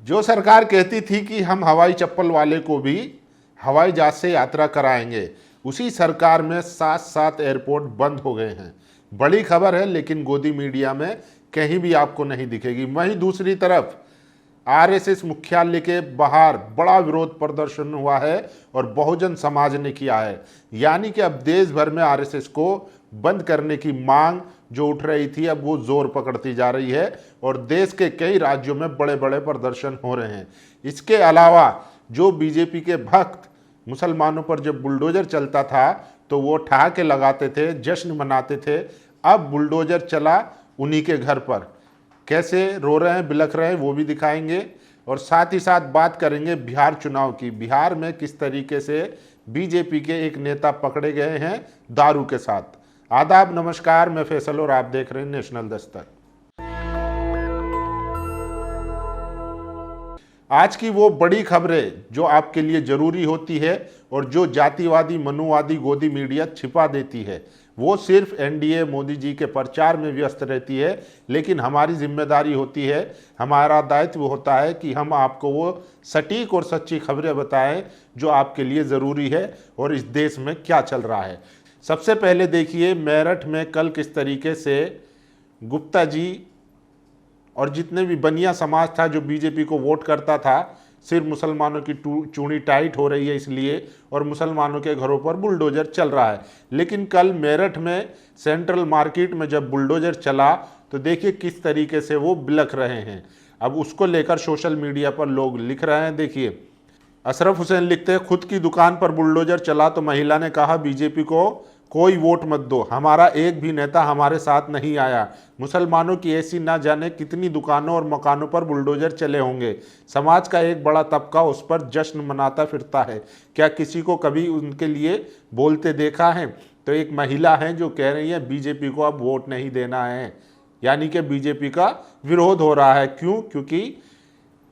जो सरकार कहती थी कि हम हवाई चप्पल वाले को भी हवाई जहाज से यात्रा कराएंगे, उसी सरकार में 7 एयरपोर्ट बंद हो गए हैं। बड़ी खबर है, लेकिन गोदी मीडिया में कहीं भी आपको नहीं दिखेगी। वहीं दूसरी तरफ आरएसएस मुख्यालय के बाहर बड़ा विरोध प्रदर्शन हुआ है और बहुजन समाज ने किया है। यानी कि अब देश भर में आरएसएस को बंद करने की मांग जो उठ रही थी, अब वो जोर पकड़ती जा रही है और देश के कई राज्यों में बड़े बड़े प्रदर्शन हो रहे हैं। इसके अलावा जो बीजेपी के भक्त मुसलमानों पर जब बुलडोजर चलता था तो वो ठहाके लगाते थे, जश्न मनाते थे। अब बुलडोजर चला उन्हीं के घर पर, कैसे रो रहे हैं, बिलख रहे हैं, वो भी दिखाएंगे। और साथ ही साथ बात करेंगे बिहार चुनाव की। बिहार में किस तरीके से बीजेपी के एक नेता पकड़े गए हैं दारू के साथ। आदाब, नमस्कार, मैं फैसल और आप देख रहे हैं नेशनल दस्तक। आज की वो बड़ी खबरें जो आपके लिए जरूरी होती है और जो जातिवादी मनुवादी गोदी मीडिया छिपा देती है, वो सिर्फ एनडीए मोदी जी के प्रचार में व्यस्त रहती है। लेकिन हमारी जिम्मेदारी होती है, हमारा दायित्व होता है कि हम आपको वो सटीक और सच्ची खबरें बताएं जो आपके लिए ज़रूरी है और इस देश में क्या चल रहा है। सबसे पहले देखिए मेरठ में कल किस तरीके से गुप्ता जी और जितने भी बनिया समाज था जो बीजेपी को वोट करता था, सिर्फ मुसलमानों की चूड़ी टाइट हो रही है इसलिए, और मुसलमानों के घरों पर बुलडोजर चल रहा है। लेकिन कल मेरठ में सेंट्रल मार्केट में जब बुलडोजर चला तो देखिए किस तरीके से वो बिलख रहे हैं। अब उसको लेकर सोशल मीडिया पर लोग लिख रहे हैं। देखिए अशरफ हुसैन लिखते हैं, खुद की दुकान पर बुलडोजर चला तो महिला ने कहा बीजेपी को कोई वोट मत दो, हमारा एक भी नेता हमारे साथ नहीं आया। मुसलमानों की ऐसी ना जाने कितनी दुकानों और मकानों पर बुलडोजर चले होंगे। समाज का एक बड़ा तबका उस पर जश्न मनाता फिरता है। क्या किसी को कभी उनके लिए बोलते देखा है? तो एक महिला है जो कह रही है बीजेपी को अब वोट नहीं देना है, यानी कि बीजेपी का विरोध हो रहा है। क्यों? क्योंकि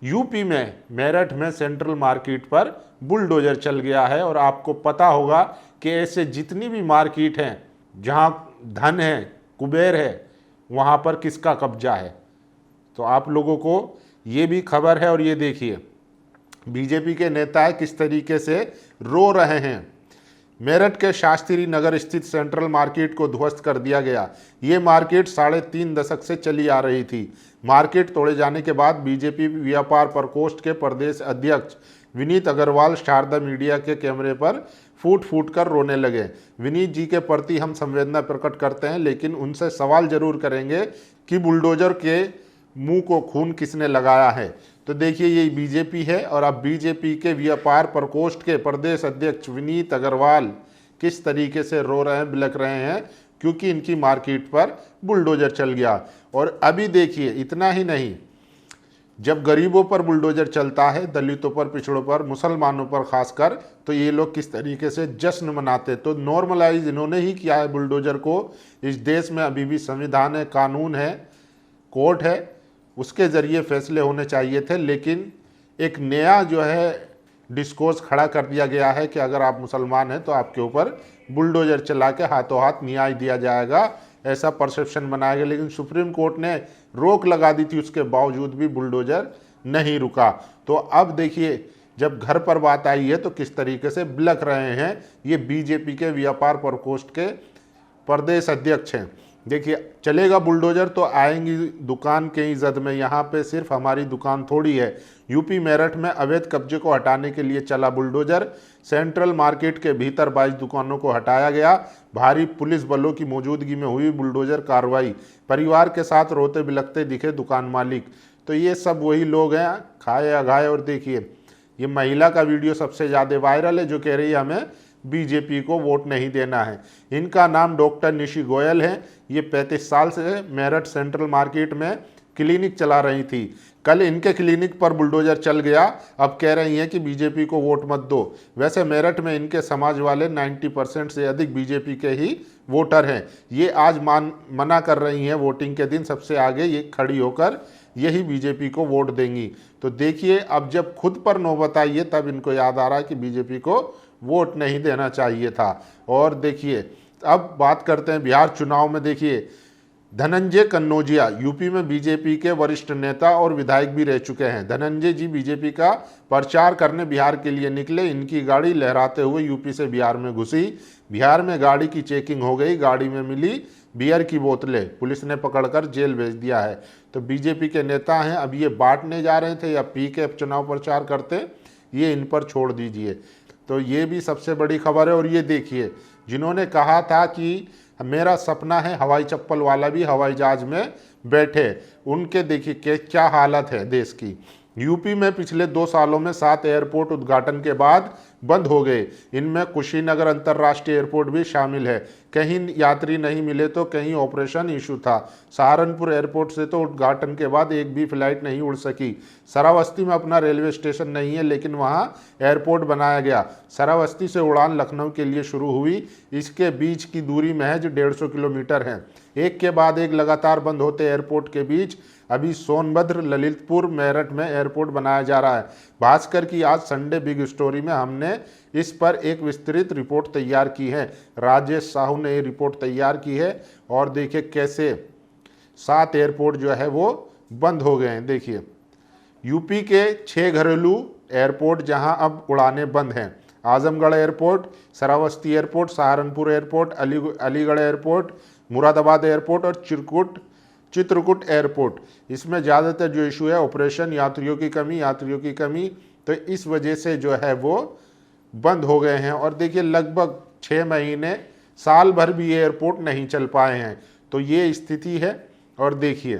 यूपी में मेरठ में सेंट्रल मार्केट पर बुलडोजर चल गया है। और आपको पता होगा कि ऐसे जितनी भी मार्केट हैं जहां धन है, कुबेर है, वहां पर किसका कब्जा है। तो आप लोगों को ये भी खबर है। और ये देखिए बीजेपी के नेता किस तरीके से रो रहे हैं। मेरठ के शास्त्री नगर स्थित सेंट्रल मार्केट को ध्वस्त कर दिया गया। ये मार्केट 3.5 दशक से चली आ रही थी। मार्केट तोड़े जाने के बाद बीजेपी व्यापार प्रकोष्ठ के प्रदेश अध्यक्ष विनीत अग्रवाल शारदा मीडिया के कैमरे पर फूट फूट कर रोने लगे। विनीत जी के प्रति हम संवेदना प्रकट करते हैं, लेकिन उनसे सवाल जरूर करेंगे कि बुलडोजर के मुंह को खून किसने लगाया है। तो देखिए ये बीजेपी है और अब बीजेपी के व्यापार प्रकोष्ठ के प्रदेश अध्यक्ष विनीत अग्रवाल किस तरीके से रो रहे हैं, बिलख रहे हैं, क्योंकि इनकी मार्केट पर बुलडोजर चल गया। और अभी देखिए इतना ही नहीं, जब गरीबों पर बुलडोजर चलता है, दलितों पर, पिछड़ों पर, मुसलमानों पर खासकर, तो ये लोग किस तरीके से जश्न मनाते। तो नॉर्मलाइज इन्होंने ही किया है बुलडोजर को। इस देश में अभी भी संविधान है, कानून है, कोर्ट है, उसके ज़रिए फैसले होने चाहिए थे। लेकिन एक नया जो है डिस्कोर्स खड़ा कर दिया गया है कि अगर आप मुसलमान हैं तो आपके ऊपर बुलडोजर चला के हाथों हाथ न्याय दिया जाएगा, ऐसा परसेप्शन बनाया गया। लेकिन सुप्रीम कोर्ट ने रोक लगा दी थी, उसके बावजूद भी बुलडोजर नहीं रुका। तो अब देखिए जब घर पर बात आई है तो किस तरीके से बिलख रहे हैं ये बीजेपी के व्यापार प्रकोष्ठ के प्रदेश अध्यक्ष हैं। देखिए चलेगा बुलडोजर तो आएंगी दुकान के इज्जत में, यहाँ पे सिर्फ हमारी दुकान थोड़ी है। यूपी मेरठ में अवैध कब्जे को हटाने के लिए चला बुलडोजर। सेंट्रल मार्केट के भीतर 22 दुकानों को हटाया गया। भारी पुलिस बलों की मौजूदगी में हुई बुलडोजर कार्रवाई। परिवार के साथ रोते बिलखते दिखे दुकान मालिक। तो ये सब वही लोग हैं, खाए अघाए। और देखिए ये महिला का वीडियो सबसे ज़्यादा वायरल है जो कह रही है हमें बीजेपी को वोट नहीं देना है। इनका नाम डॉक्टर निशी गोयल है। ये 35 साल से मेरठ सेंट्रल मार्केट में क्लिनिक चला रही थी। कल इनके क्लिनिक पर बुलडोजर चल गया। अब कह रही हैं कि बीजेपी को वोट मत दो। वैसे मेरठ में इनके समाज वाले 90% से अधिक बीजेपी के ही वोटर हैं। ये आज मना कर रही हैं वोटिंग के दिन सबसे आगे ये खड़ी होकर यही बीजेपी को वोट देंगी। तो देखिए अब जब खुद पर नौबत आई है तब इनको याद आ रहा है कि बीजेपी को वोट नहीं देना चाहिए था। और देखिए अब बात करते हैं बिहार चुनाव में। देखिए धनंजय कन्नौजिया यूपी में बीजेपी के वरिष्ठ नेता और विधायक भी रह चुके हैं। धनंजय जी बीजेपी का प्रचार करने बिहार के लिए निकले। इनकी गाड़ी लहराते हुए यूपी से बिहार में घुसी। बिहार में गाड़ी की चेकिंग हो गई। गाड़ी में मिली बियर की बोतलें, पुलिस ने पकड़कर जेल भेज दिया है। तो बीजेपी के नेता हैं, अब ये बांटने जा रहे थे या पी के चुनाव प्रचार करते, ये इन पर छोड़ दीजिए। तो ये भी सबसे बड़ी खबर है। और ये देखिए, जिन्होंने कहा था कि मेरा सपना है हवाई चप्पल वाला भी हवाई जहाज में बैठे, उनके देखिए क्या हालत है देश की। यूपी में पिछले 2 सालों में 7 एयरपोर्ट उद्घाटन के बाद बंद हो गए। इनमें कुशीनगर अंतर्राष्ट्रीय एयरपोर्ट भी शामिल है। कहीं यात्री नहीं मिले तो कहीं ऑपरेशन इशू था। सहारनपुर एयरपोर्ट से तो उद्घाटन के बाद एक भी फ्लाइट नहीं उड़ सकी। श्रावस्ती में अपना रेलवे स्टेशन नहीं है, लेकिन वहां एयरपोर्ट बनाया गया। श्रावस्ती से उड़ान लखनऊ के लिए शुरू हुई। इसके बीच की दूरी महज 150 किलोमीटर है। एक के बाद एक लगातार बंद होते एयरपोर्ट के बीच अभी सोनभद्र, ललितपुर, मेरठ में एयरपोर्ट बनाया जा रहा है। भास्कर की आज संडे बिग स्टोरी में हमने इस पर एक विस्तृत रिपोर्ट तैयार की है। राजेश साहू ने ये रिपोर्ट तैयार की है। और देखिए कैसे 7 एयरपोर्ट जो है वो बंद हो गए हैं। देखिए यूपी के 6 घरेलू एयरपोर्ट जहां अब उड़ाने बंद हैं। Azamgarh airport, Shravasti airport, Saharanpur airport, Aligarh airport, Moradabad airport और चित्रकूट एयरपोर्ट। इसमें ज़्यादातर जो इशू है ऑपरेशन, यात्रियों की कमी, तो इस वजह से जो है वो बंद हो गए हैं। और देखिए लगभग 6 महीने, साल भर भी एयरपोर्ट नहीं चल पाए हैं। तो ये स्थिति है। और देखिए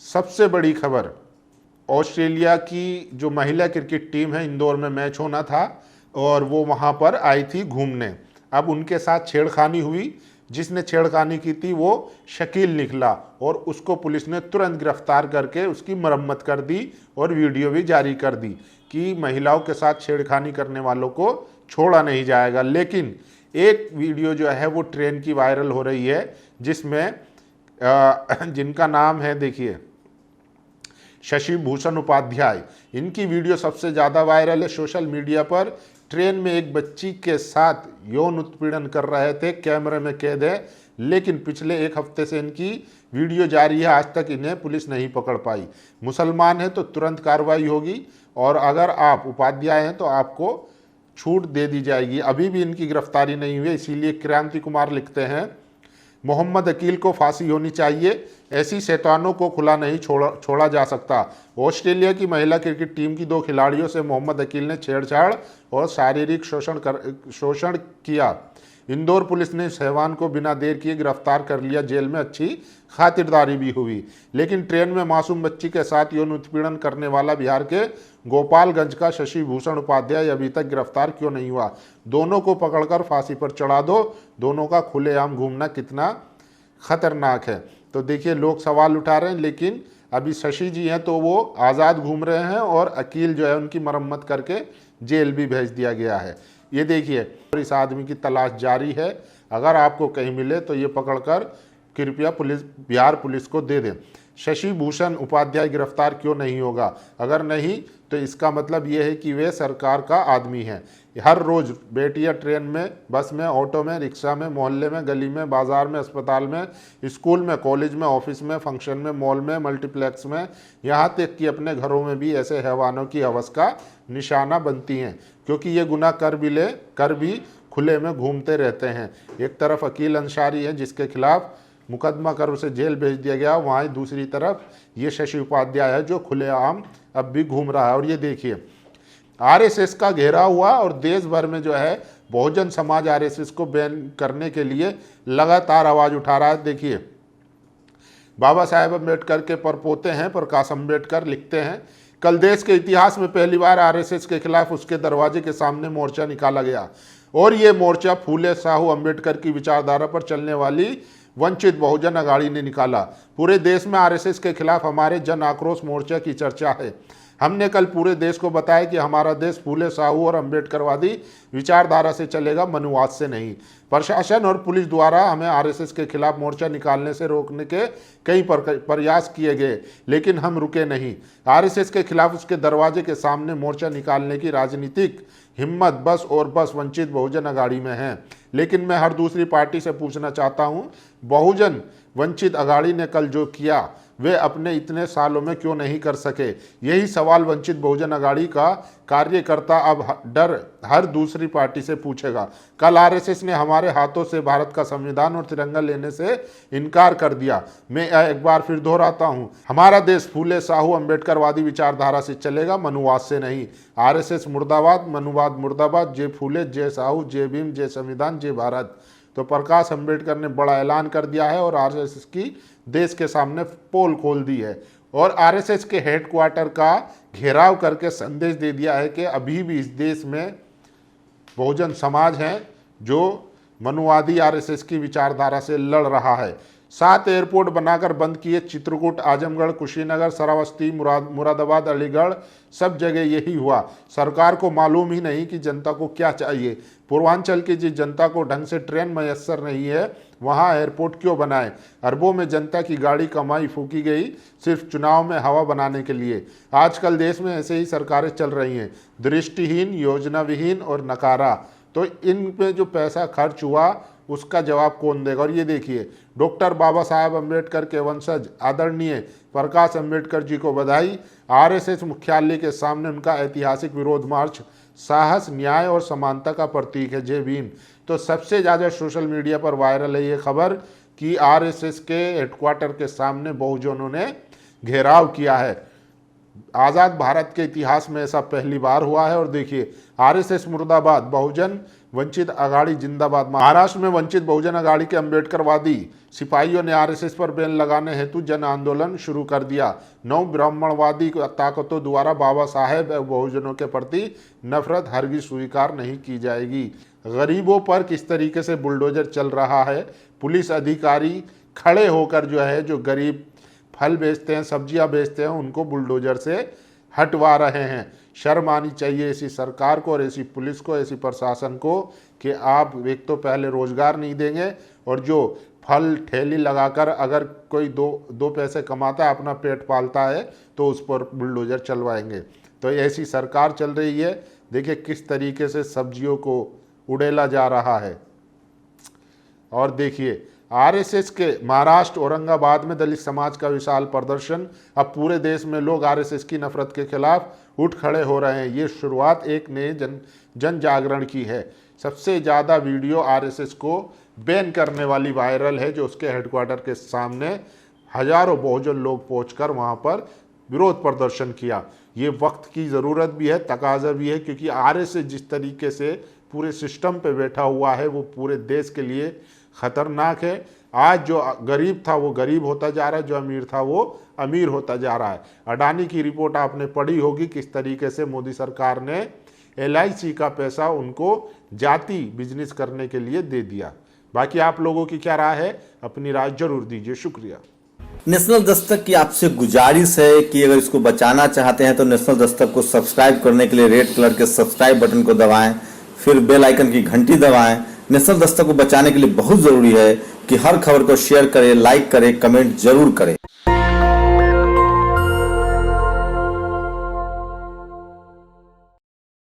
सबसे बड़ी खबर, ऑस्ट्रेलिया की जो महिला क्रिकेट टीम है, इंदौर में मैच होना था और वो वहाँ पर आई थी घूमने। अब उनके साथ छेड़खानी हुई। जिसने छेड़खानी की थी वो शकील निकला और उसको पुलिस ने तुरंत गिरफ्तार करके उसकी मरम्मत कर दी और वीडियो भी जारी कर दी कि महिलाओं के साथ छेड़खानी करने वालों को छोड़ा नहीं जाएगा। लेकिन एक वीडियो जो है वो ट्रेन की वायरल हो रही है, जिसमें जिनका नाम है देखिए शशि भूषण उपाध्याय, इनकी वीडियो सबसे ज़्यादा वायरल है सोशल मीडिया पर। ट्रेन में एक बच्ची के साथ यौन उत्पीड़न कर रहे थे, कैमरे में कैद है। लेकिन पिछले 1 हफ्ते से इनकी वीडियो जारी है, आज तक इन्हें पुलिस नहीं पकड़ पाई। मुसलमान है तो तुरंत कार्रवाई होगी और अगर आप उपाध्याय हैं तो आपको छूट दे दी जाएगी। अभी भी इनकी गिरफ्तारी नहीं हुई। इसीलिए क्रांति कुमार लिखते हैं, मोहम्मद अकील को फांसी होनी चाहिए, ऐसी शैतानों को खुला नहीं छोड़ा जा सकता। ऑस्ट्रेलिया की महिला क्रिकेट टीम की 2 खिलाड़ियों से मोहम्मद अकील ने छेड़छाड़ और शारीरिक शोषण किया। इंदौर पुलिस ने सहवान को बिना देर किए गिरफ्तार कर लिया। जेल में अच्छी खातिरदारी भी हुई। लेकिन ट्रेन में मासूम बच्ची के साथ यौन उत्पीड़न करने वाला बिहार के गोपालगंज का शशि भूषण उपाध्याय अभी तक गिरफ्तार क्यों नहीं हुआ? दोनों को पकड़कर फांसी पर चढ़ा दो। दोनों का खुलेआम घूमना कितना खतरनाक है। तो देखिए लोग सवाल उठा रहे हैं, लेकिन अभी शशि जी हैं तो वो आज़ाद घूम रहे हैं और अकील जो है उनकी मरम्मत करके जेल भी भेज दिया गया है। ये देखिए इस आदमी की तलाश जारी है। अगर आपको कहीं मिले तो ये पकड़कर कृपया बिहार पुलिस को दे दें। शशि भूषण उपाध्याय गिरफ्तार क्यों नहीं होगा? अगर नहीं तो इसका मतलब ये है कि वे सरकार का आदमी है। हर रोज़ बेटियां ट्रेन में, बस में, ऑटो में, रिक्शा में, मोहल्ले में, गली में, बाजार में, अस्पताल में, स्कूल में, कॉलेज में, ऑफिस में, फंक्शन में, मॉल में, मल्टीप्लेक्स में, यहाँ तक कि अपने घरों में भी ऐसे हैवानों की हवस का निशाना बनती हैं। क्योंकि ये गुनाह कर भी खुले में घूमते रहते हैं। एक तरफ अकील अंसारी है जिसके खिलाफ मुकदमा कर उसे जेल भेज दिया गया, वहीं दूसरी तरफ ये शशि उपाध्याय है जो खुलेआम अब भी घूम रहा है। और ये देखिए आरएसएस का घेरा हुआ और देश भर में जो है बहुजन समाज आरएसएस को बैन करने के लिए लगातार आवाज उठा रहा है। देखिए बाबा साहेब अम्बेडकर के परपोते हैं प्रकाश अम्बेडकर लिखते हैं, कल देश के इतिहास में पहली बार आरएसएस के खिलाफ उसके दरवाजे के सामने मोर्चा निकाला गया और ये मोर्चा फूले साहू अम्बेडकर की विचारधारा पर चलने वाली वंचित बहुजन अघाड़ी ने निकाला। पूरे देश में आरएसएस के खिलाफ हमारे जन आक्रोश मोर्चा की चर्चा है। हमने कल पूरे देश को बताया कि हमारा देश फूले साहू और अम्बेडकरवादी विचारधारा से चलेगा, मनुवाद से नहीं। प्रशासन और पुलिस द्वारा हमें आरएसएस के खिलाफ मोर्चा निकालने से रोकने के कई प्रयास किए गए, लेकिन हम रुके नहीं। आरएसएस के खिलाफ उसके दरवाजे के सामने मोर्चा निकालने की राजनीतिक हिम्मत बस और बस वंचित बहुजन अघाड़ी में है। लेकिन मैं हर दूसरी पार्टी से पूछना चाहता हूं, बहुजन वंचित अघाड़ी ने कल जो किया वे अपने इतने सालों में क्यों नहीं कर सके। यही सवाल वंचित बहुजन अघाड़ी का कार्यकर्ता अब हर दूसरी पार्टी से पूछेगा। कल आरएसएस ने हमारे हाथों से भारत का संविधान और तिरंगा लेने से इनकार कर दिया। मैं एक बार फिर दोहराता हूं, हमारा देश फूले साहू अम्बेडकरवादी विचारधारा से चलेगा, मनुवाद से नहीं। आरएसएस मुर्दाबाद, मनुवाद मुर्दाबाद, जय फूले, जय साहू, जय भीम, जय संविधान, जय भारत। तो प्रकाश अम्बेडकर ने बड़ा ऐलान कर दिया है और आरएसएस की देश के सामने पोल खोल दी है और आरएसएस के हेडक्वार्टर का घेराव करके संदेश दे दिया है कि अभी भी इस देश में बहुजन समाज है जो मनुवादी आरएसएस की विचारधारा से लड़ रहा है। 7 एयरपोर्ट बनाकर बंद किए, चित्रकूट, आजमगढ़, कुशीनगर, श्रावस्ती, मुरादाबाद, अलीगढ़, सब जगह यही हुआ। सरकार को मालूम ही नहीं कि जनता को क्या चाहिए। पूर्वांचल की जिस जनता को ढंग से ट्रेन मैसर नहीं है वहाँ एयरपोर्ट क्यों बनाए। अरबों में जनता की गाड़ी कमाई फूकी गई सिर्फ चुनाव में हवा बनाने के लिए। आजकल देश में ऐसे ही सरकारें चल रही हैं, दृष्टिहीन, योजना विहीन और नकारा। तो इन पे जो पैसा खर्च हुआ उसका जवाब कौन देगा। और ये देखिए, डॉक्टर बाबा साहब अम्बेडकर के वंशज आदरणीय प्रकाश अम्बेडकर जी को बधाई। आरएसएस मुख्यालय के सामने उनका ऐतिहासिक विरोध मार्च साहस, न्याय और समानता का प्रतीक है। जय भीम। तो सबसे ज़्यादा सोशल मीडिया पर वायरल है ये खबर कि आरएसएस के हेडक्वार्टर के सामने बहुजनों ने घेराव किया है। आज़ाद भारत के इतिहास में ऐसा पहली बार हुआ है। और देखिए, आरएसएस मुर्दाबाद, बहुजन वंचित अघाड़ी जिंदाबाद। महाराष्ट्र में वंचित बहुजन अघाड़ी के अम्बेडकरवादी सिपाहियों ने आरएसएस पर बैन लगाने हेतु जन आंदोलन शुरू कर दिया। 9 ब्राह्मणवादी ताकतों द्वारा बाबा साहेब और बहुजनों के प्रति नफरत हरगिज स्वीकार नहीं की जाएगी। गरीबों पर किस तरीके से बुलडोजर चल रहा है। पुलिस अधिकारी खड़े होकर जो गरीब फल बेचते हैं, सब्जियां बेचते हैं, उनको बुलडोजर से हटवा रहे हैं। शर्म आनी चाहिए ऐसी सरकार को और ऐसी पुलिस को, ऐसी प्रशासन को कि आप एक तो पहले रोजगार नहीं देंगे और जो फल ठेली लगाकर अगर कोई दो पैसे कमाता है, अपना पेट पालता है, तो उस पर बुलडोजर चलवाएंगे। तो ऐसी सरकार चल रही है। देखिए किस तरीके से सब्जियों को उड़ेला जा रहा है। और देखिए, आरएसएस के महाराष्ट्र औरंगाबाद में दलित समाज का विशाल प्रदर्शन। अब पूरे देश में लोग आरएसएस की नफरत के खिलाफ उठ खड़े हो रहे हैं। ये शुरुआत एक नए जन जागरण की है। सबसे ज़्यादा वीडियो आरएसएस को बैन करने वाली वायरल है, जो उसके हेडक्वार्टर के सामने हजारों बहुजन लोग पहुंचकर वहां पर विरोध प्रदर्शन किया। ये वक्त की ज़रूरत भी है, तकाजा भी है, क्योंकि आरएसएस जिस तरीके से पूरे सिस्टम पे बैठा हुआ है वो पूरे देश के लिए खतरनाक है। आज जो गरीब था वो गरीब होता जा रहा है, जो अमीर था वो अमीर होता जा रहा है। अडानी की रिपोर्ट आपने पढ़ी होगी, किस तरीके से मोदी सरकार ने LIC का पैसा उनको जाति बिजनेस करने के लिए दे दिया। बाकी आप लोगों की क्या राय है, अपनी राय जरूर दीजिए। शुक्रिया। नेशनल दस्तक की आपसे गुजारिश है कि अगर इसको बचाना चाहते हैं तो नेशनल दस्तक को सब्सक्राइब करने के लिए रेड कलर के सब्सक्राइब बटन को दबाएं, फिर बेल आइकन की घंटी दबाएं। नेशनल दस्तक को बचाने के लिए बहुत जरूरी है कि हर खबर को शेयर करें, लाइक करें, कमेंट जरूर करें।